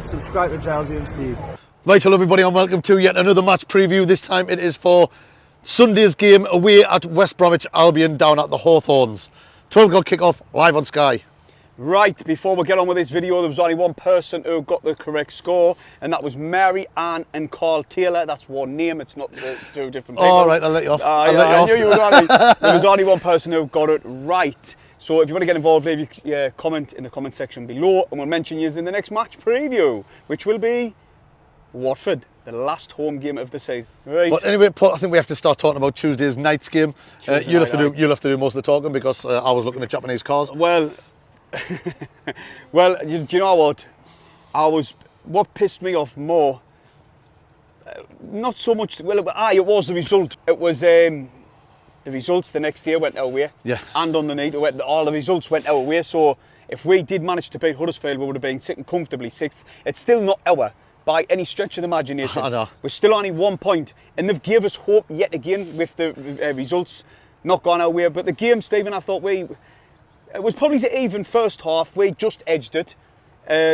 subscribe to Drowsy and Steve. Right, hello everybody and welcome to yet another match preview. This time it is for Sunday's game away at West Bromwich Albion down at the Hawthorns. 12 o'clock kick-off, live on Sky. Right, before we get on with this video, there was only one person who got the correct score, and that was Mary Ann and Carl Taylor. That's one name, it's not two different people. All right, I'll let you off. I knew you were only, there was only one person who got it right. So if you want to get involved, leave your comment in the comment section below, and we'll mention you in the next match preview, which will be Watford, the last home game of the season. Right. But anyway, Paul, I think we have to start talking about Tuesday's night's game. You'll have to do most of the talking because I was looking at Japanese cars. Well, well, do you know what? What pissed me off more, not so much, well, it was the result. It was the results the next day went our way. Yeah. And on the night, all the results went our way. So if we did manage to beat Huddersfield, we would have been sitting comfortably sixth. It's still not our, by any stretch of the imagination. I know. We're still only 1 point. And they've gave us hope yet again with the results not gone our way. But the game, Stephen, I thought it was probably the even first half. We just edged it.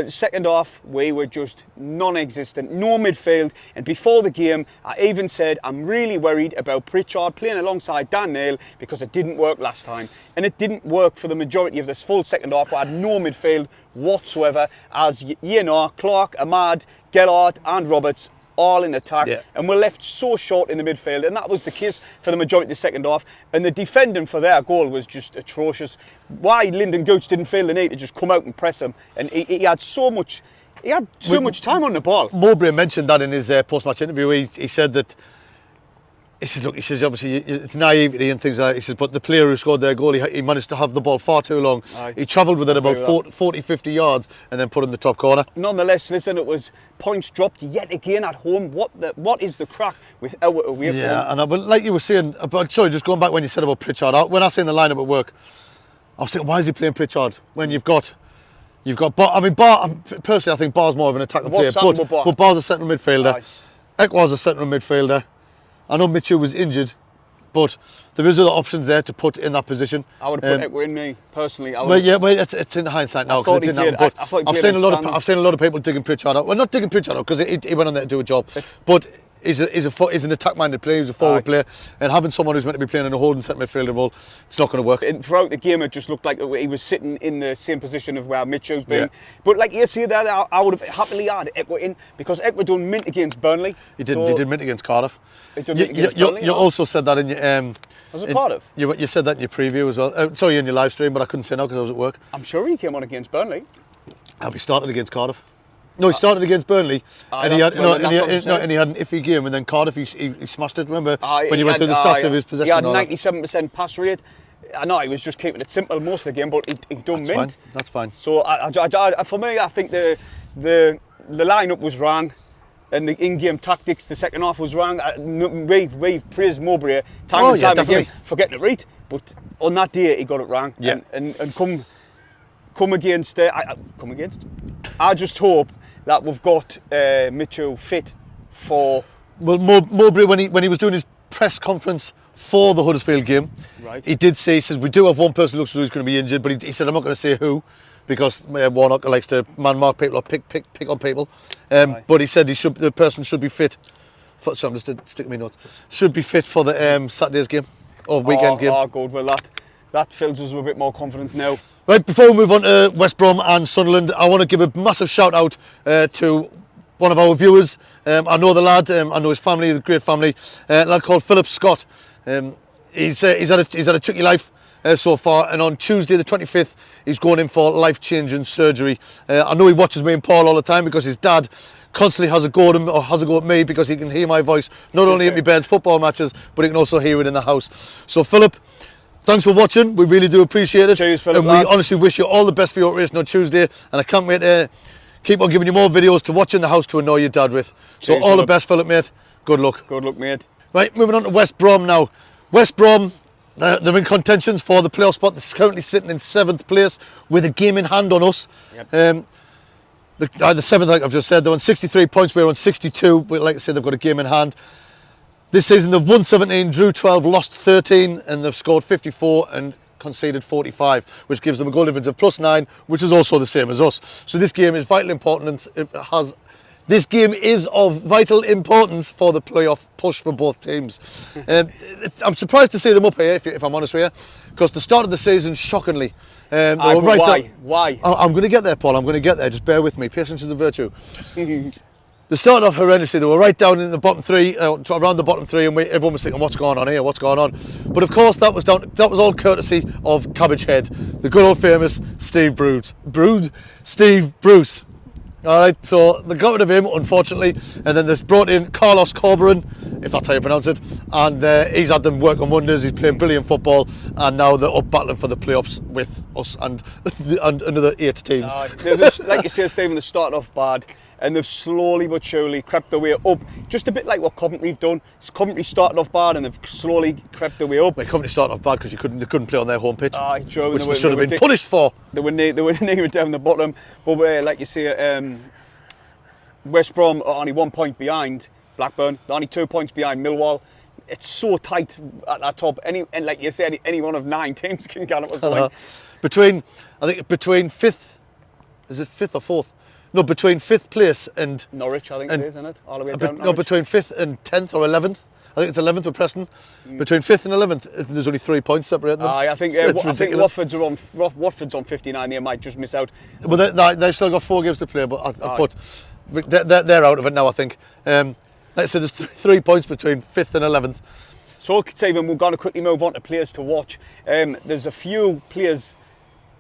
Second half, we were just non-existent, no midfield. And before the game, I even said I'm really worried about Pritchard playing alongside Dan Neil because it didn't work last time. And it didn't work for the majority of this full second half. We had no midfield whatsoever, as you know, Clark, Ahmad, Gellard and Roberts all in attack, and we're left so short in the midfield, and that was the case for the majority of the second half. And the defending for their goal was just atrocious. Why Lyndon Gooch didn't feel the need to just come out and press him, and he had so much time on the ball. Mowbray mentioned that in his post-match interview. He said that, he says obviously it's naivety and things like that. He says, but the player who scored their goal, he managed to have the ball far too long. Aye. He travelled with it about 40, 50 yards and then put it in the top corner. Nonetheless, listen, it was points dropped yet again at home. What is the crack with our away form? Yeah, and but like you were saying, sorry, just going back when you said about Pritchard, when I seen the lineup at work, I was thinking, why is he playing Pritchard when you've got Bar? I mean, personally, I think Bar's more of an attacking player, but Bar's a central midfielder. Ekwar's a central midfielder. I know Mitchell was injured, but there is other options there to put in that position. I would have put Ekwa in me personally. It's in hindsight now because it didn't happen. But I've seen a lot of people digging Pritchard out. Well, not digging Pritchard out because he went on there to do a job, but he's an attack-minded player. He's a forward player, and having someone who's meant to be playing in a holding centre midfielder role, it's not going to work. And throughout the game, it just looked like he was sitting in the same position of where Mitchell's been. Yeah. But like you see there, I would have happily had Ekwa in because Ekwa done mint against Burnley. He did mint against Cardiff. You also said that in your was it Cardiff? You said that in your preview as well. Sorry, in your live stream, but I couldn't say no because I was at work. I'm sure he came on against Burnley. He started against Cardiff. No, he started against Burnley, and he had an iffy game, and then Cardiff he smashed it. Remember when you went through the stats of his possession? He had 97% pass rate. I know he was just keeping it simple most of the game, but he done mint. That's fine. So for me, I think the lineup was wrong, and the in-game tactics, the second half was wrong. We've praised Mowbray time and time again for getting it right, but on that day he got it wrong. Yeah. And come against. I just hope that we've got Mitchell fit for. Well, Mowbray when he was doing his press conference for the Huddersfield game, he did say, he says we do have one person who looks like he's going to be injured, but he said I'm not going to say who because Warnock likes to man-mark people or pick on people. But he said the person should be fit. So I'm just sticking my notes. Should be fit for the Saturday's game or weekend game. Oh, good. Well, that fills us with a bit more confidence now. Right, before we move on to West Brom and Sunderland, I want to give a massive shout out to one of our viewers. I know the lad, I know his family, a great family, a lad called Philip Scott. He's had a tricky life so far, and on Tuesday the 25th he's going in for life-changing surgery. I know he watches me and Paul all the time because his dad constantly has a go at him or has a go at me because he can hear my voice not only at my bed's football matches, but he can also hear it in the house. So Philip, thanks for watching, we really do appreciate it. Cheers, Philip, and we honestly wish you all the best for your operation on Tuesday, and I can't wait to keep on giving you more videos to watch in the house to annoy your dad with. So cheers, all the best, Philip, mate. Good luck. Good luck, mate. Right, moving on to West Brom now. West Brom, they're in contentions for the playoff spot. They're currently sitting in 7th place with a game in hand on us. Yep. The 7th, like I've just said, they're on 63 points, we're on 62, but like I said, they've got a game in hand. This season they've won 17, drew 12, lost 13, and they've scored 54 and conceded 45, which gives them a goal difference of +9, which is also the same as us. So this game is vitally important. This game is of vital importance for the playoff push for both teams. I'm surprised to see them up here, if I'm honest with you, because the start of the season, shockingly, they were right Why? I'm going to get there, Paul. I'm going to get there. Just bear with me. Patience is a virtue. They started off horrendously. They were right down in the bottom three, around the bottom three, and everyone was thinking, "What's going on here? What's going on?" But of course, that was all courtesy of Cabbage Head, the good old famous Steve Bruce. All right, so they got rid of him, unfortunately, and then they brought in Carlos Corberan, if that's how you pronounce it, and he's had them work on wonders. He's playing brilliant football, and now they're up battling for the playoffs with us and another 8 teams. Like you say, Stephen, they started off bad, and they've slowly but surely crept their way up, just a bit like what Coventry've done. Coventry started off bad, and they've slowly crept their way up. Well, Coventry started off bad because they couldn't play on their home pitch, true, which they should have been punished for. They were near down the bottom, but like you say, West Brom are only 1 point behind Blackburn. They're only 2 points behind Millwall. It's so tight at that top. And like you said, any one of 9 teams can get up. I think between fifth, is it fifth or fourth? No, between 5th place and Norwich, I think it is, isn't it? All the way down. No, between 5th and 10th or 11th. I think it's 11th with Preston. Between 5th and 11th, there's only 3 points separating them. I think Watford's on 59. They might just miss out. Well, they've still got 4 games to play, but they're out of it now, I think. Like I said, there's 3 points between 5th and 11th. So, Stephen, we're going to quickly move on to players to watch. There's a few players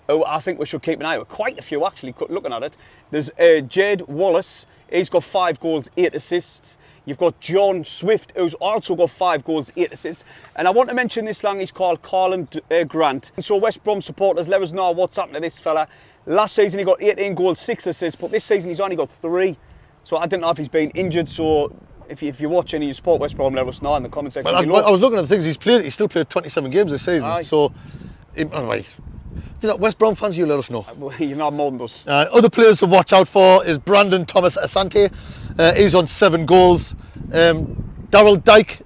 who I think we should keep an eye on. Quite a few, actually, looking at it. There's Jade Wallace. He's got 5 goals, 8 assists. You've got John Swift, who's also got 5 goals, 8 assists. And I want to mention this lang, he's called Carlin Grant. And so West Brom supporters, let us know what's happened to this fella. Last season he got 18 goals, 6 assists, but this season he's only got 3. So I don't know if he's been injured, so if you're watching and you support West Brom, let us know in the comment section below. I was looking at the things he's still played 27 games this season. Aye. So, West Brom fans, you let us know. You're not more than us. Other players to watch out for is Brandon Thomas Asante. He's on 7 goals. Daryl Dyke,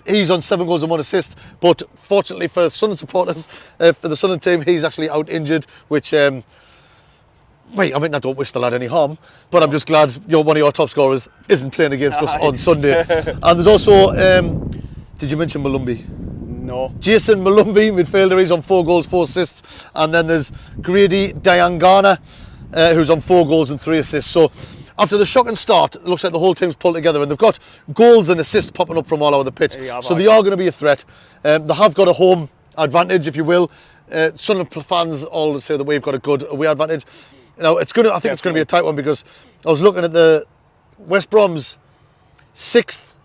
he's on 7 goals and 1 assist. But fortunately for Sunderland supporters, for the Sunderland team, he's actually out injured, which... I don't wish the lad any harm, but I'm just glad one of your top scorers isn't playing against us on Sunday. And there's also, did you mention Malumbi? No. Jason Malumbi, midfielder, he's on 4 goals, 4 assists. And then there's Grady Diangana, who's on 4 goals and 3 assists. So after the shocking start, it looks like the whole team's pulled together, and they've got goals and assists popping up from all over the pitch. So they are going to be a threat. They have got a home advantage, if you will. Sunderland fans all say that we've got a good away advantage. I think it's going to be a tight one, because I was looking at the West Brom's 6th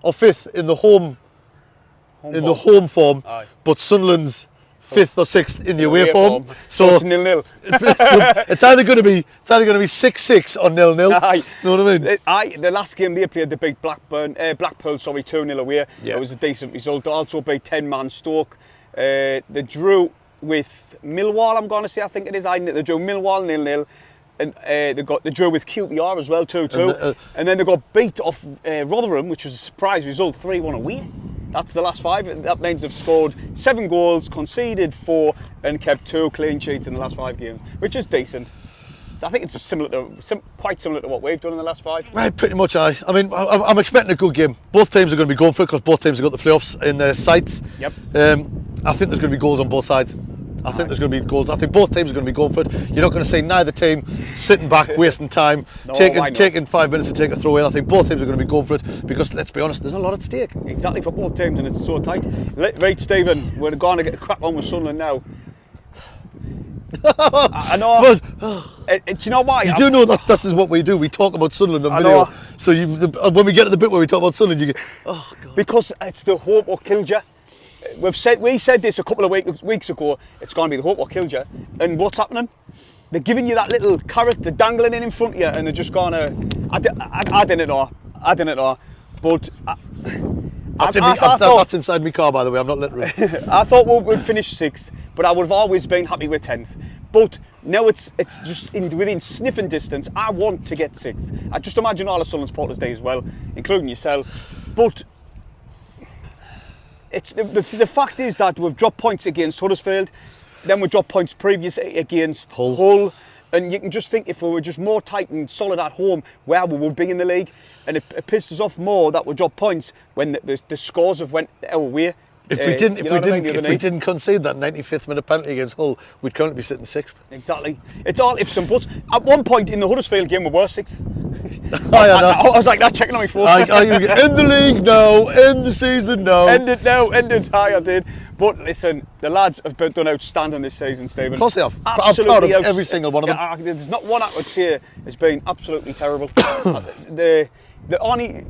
or 5th in the home form, Aye. but Sunderland's 5th or 6th in the away form. So it's 0-0. it's either going to be 6-6 or 0-0. Aye. You know what I mean? The last game they played, they beat Blackpool 2-0 away. Yeah. It was a decent result. They also beat 10-man Stoke. They drew with Millwall, I'm going to say, I think it is. They drew Millwall 0-0, and they drew with QPR as well 2-2, and then they got beat off Rotherham, which was a surprise result, 3-1 away. That's the last 5. That means they've scored 7 goals, conceded 4, and kept 2 clean sheets in the last 5 games, which is decent. I think it's quite similar to what we've done in the last 5. Right, pretty much. I'm expecting a good game. Both teams are going to be going for it, because both teams have got the playoffs in their sights. Yep. I think there's going to be goals on both sides. I think there's going to be goals. I think both teams are going to be going for it. You're not going to see neither team sitting back, wasting time, taking 5 minutes to take a throw in. I think both teams are going to be going for it, because, let's be honest, there's a lot at stake. Exactly, for both teams, and it's so tight. Right, Stephen, we're going to get a crap on with Sunderland now. I know. Do you know why? You do know that this is what we do. We talk about Sunderland on video. So when we get to the bit where we talk about Sunderland, you get, oh God. Because it's the hope or killed you. We said this a couple of weeks ago. It's going to be the hope or killed you. And what's happening? They're giving you that little carrot, they're dangling it in front of you, and they're just going to. I didn't know. But that's inside my car, by the way. I'm not literal. I thought we'd finish 6th, but I would have always been happy with 10th. But now it's just within sniffing distance. I want to get 6th. I just imagine all the Sunderland supporters day as well, including yourself. But it's the fact is that we've dropped points against Huddersfield, then we dropped points previously against Hull. And you can just think if we were just more tight and solid at home, where we would be in the league. And it pissed us off more that we dropped points when the scores have went our way. If we didn't concede that 95th minute penalty against Hull, we'd currently be sitting 6th. Exactly. It's all ifs and buts. At one point in the Huddersfield game, we were 6th. I was like that, checking on my phone. End the league now, end the season now. End it now, end it. I did. But listen, the lads have done outstanding this season, Stephen. Of course they have. I'm proud of every single one of them. There's not one I would say has been absolutely terrible. the only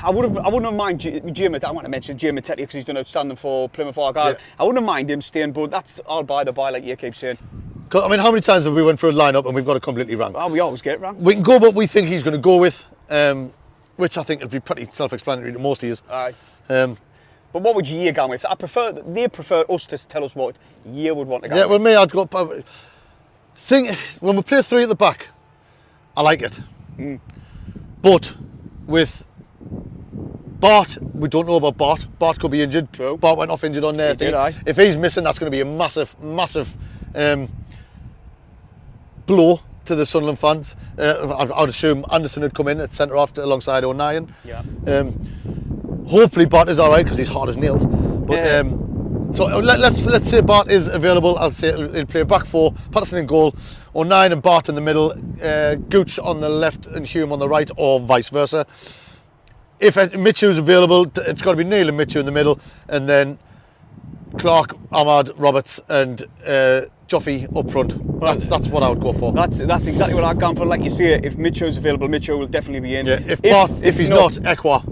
I wouldn't have minded I want to mention Geoff Wilkie because he's done outstanding for Plymouth Argyle. Yeah. I wouldn't have minded him staying, but that's all by the by, like you keep saying. I mean, how many times have we went for a line-up and we've got it completely wrong? Well, we always get it wrong. We can go what we think he's going to go with, which I think would be pretty self-explanatory to most of us. Aye. But what would you go with? They prefer us to tell us what you would want to go with. Yeah, well, me, I'd go. When we play 3 at the back, I like it. But with Bart, we don't know about Bart. Bart could be injured. True. Bart went off injured on there. If he's missing, that's going to be a massive blow to the Sunderland fans. I'd assume Anderson had come in at centre after alongside O'Nien. Yeah. Hopefully Bart is all right because he's hard as nails. But so let's say Bart is available. I'll say he'll play back 4, Patterson in goal, O'Nien and Bart in the middle, Gooch on the left and Hume on the right, or vice versa. If Mitchell's available, it's got to be Neil and Mitchell in the middle, and then Clark, Ahmad, Roberts, and Joffy up front. That's what I would go for. That's exactly what I've gone for. Like you say, if Mitchell's available, Mitchell will definitely be in. Yeah. If he's not, Ekwa.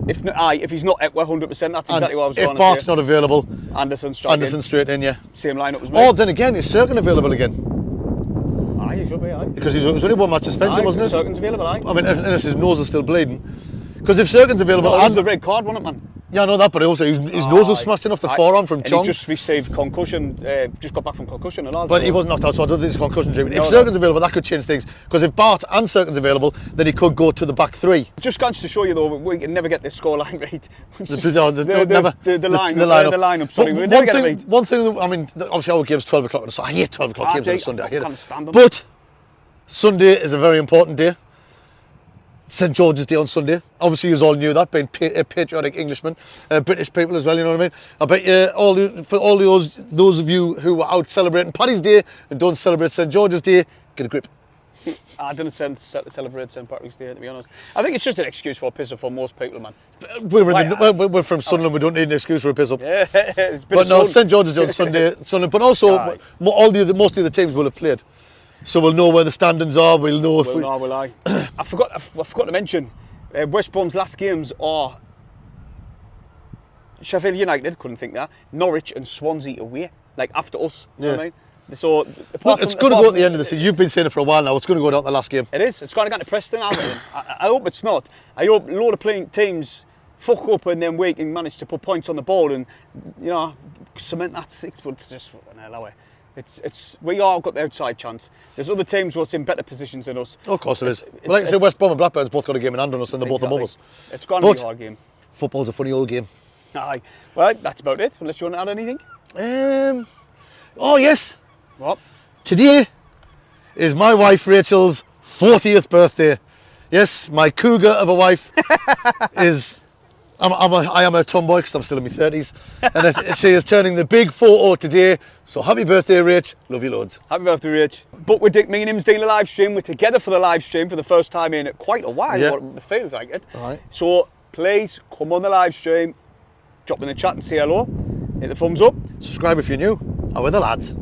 If he's not Ekwa, 100%. That's exactly what I was going to say. If Bart's not available, Anderson straight in. Yeah. Same lineup as me. Oh, then again, is Serkin available again? Aye, he should be. Aye. Because it was only 1 match suspension, wasn't it? Serkin's available. Aye. I mean, unless his nose is still bleeding. Because if Serkin's available, no, it was the red card, wasn't it, man? Yeah, I know that, but also his nose was smashed in off the forearm from Chong. He just received concussion, just got back from concussion and all. But he wasn't knocked out, so I don't think it's concussion treatment. If Serkin's available, that could change things. Because if Bart and Serkin's available, then he could go to the back 3. Just goes to show you, though, we can never get this scoreline right. The lineup, sorry, we never get it right. One thing, I mean, obviously our game's 12 o'clock on a Sunday. I hate 12 o'clock games on a Sunday. I hate it. But Sunday is a very important day. St George's Day on Sunday. Obviously, you all knew that, being patriotic Englishmen, British people as well. You know what I mean? I bet you for all those of you who are out celebrating Paddy's Day and don't celebrate St George's Day, get a grip. I didn't celebrate St Patrick's Day, to be honest. I think it's just an excuse for a piss up for most people, man. We're from Sunderland. We don't need an excuse for a piss up. Yeah, but no, St George's Day on Sunday, Sunderland. But also, most of the teams will have played. So we'll know where the standings are. We'll know if will I? I forgot to mention West Brom's last games are Sheffield United. Couldn't think that. Norwich and Swansea away, like after us. You know what I mean? So it's going to go at the end of the season. You've been saying it for a while now. It's going to go down the last game. It is. It's going to go to Preston. I hope it's not. I hope a load of teams fuck up and then we can manage to put points on the board and cement that 6. But it's just that way. We all got the outside chance. There's other teams what's in better positions than us. Oh, of course there is. Like I say, West Brom and Blackburn's both got a game in hand on us and they're both above us. It's going to be a hard game. Football's a funny old game. Aye. Well, that's about it. Unless you want to add anything. Oh, yes. What? Today is my wife Rachel's 40th birthday. Yes, my cougar of a wife is... I am a tomboy because I'm still in my 30s, and she is turning the big 40 today. So happy birthday, Rach! Love you loads. Happy birthday, Rach! But me and him's doing a live stream. We're together for the live stream for the first time in quite a while. Yeah. What it feels like it. All right. So please come on the live stream, drop in the chat and say hello. Hit the thumbs up. Subscribe if you're new. How are the lads?